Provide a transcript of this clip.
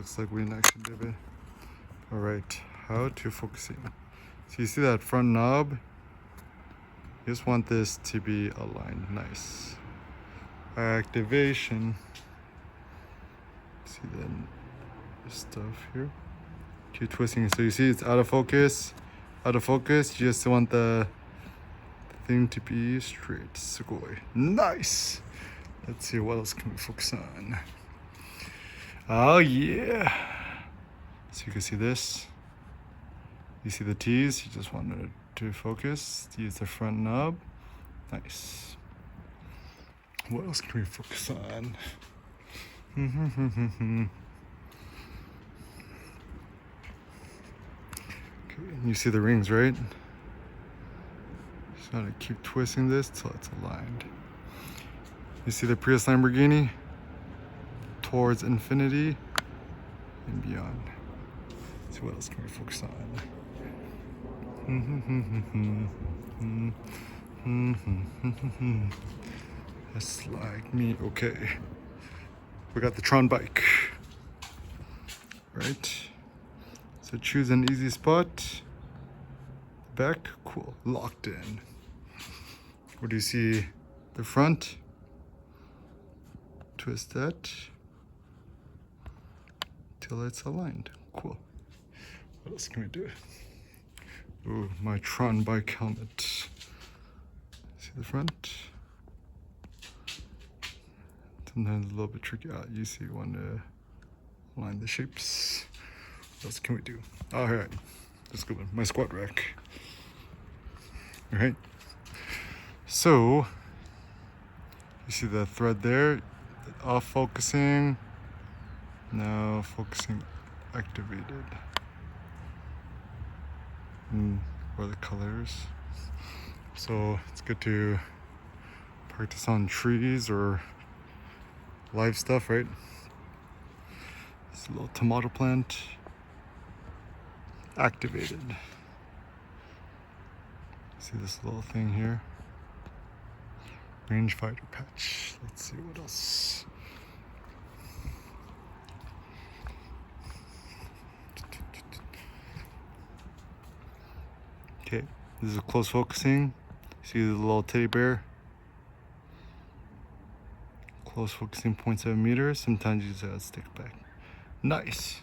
looks like we didn't actually do it. All right, how to focusing. So you see that front knob? You just want this to be aligned. Nice. Activation. See the stuff here. Keep twisting. So you see it's out of focus. Out of focus. You just want the thing to be straight. Sugoi. Nice. Let's see what else can we focus on. Oh yeah. So you can see this. You see the T's. You just want it to focus. Use the front knob. Nice. What else can we focus on? Okay, you see the rings, right? Just gotta keep twisting this till it's aligned. You see the Prius Lamborghini? Towards infinity and beyond. Let's see what else can we focus on? Just like me. Okay. We got the Tron bike. Right. So choose an easy spot. Back. Cool. Locked in. Where do you see the front? Twist that till it's aligned. Cool. What else can we do? Ooh, my Tron bike helmet. See the front? Sometimes a little bit tricky. You see, you want to align the shapes. What else can we do? All right, let's go with my squat rack. All right. So you see the thread there, off focusing. Now focusing activated. Or the colors. So it's good to practice on trees or live stuff, right? This little tomato plant activated. See this little thing here? Rangefinder patch. Let's see what else. Okay, this is a close focusing. See the little teddy bear? Close focusing 0.7 meters. Sometimes you just gotta stick back. Nice.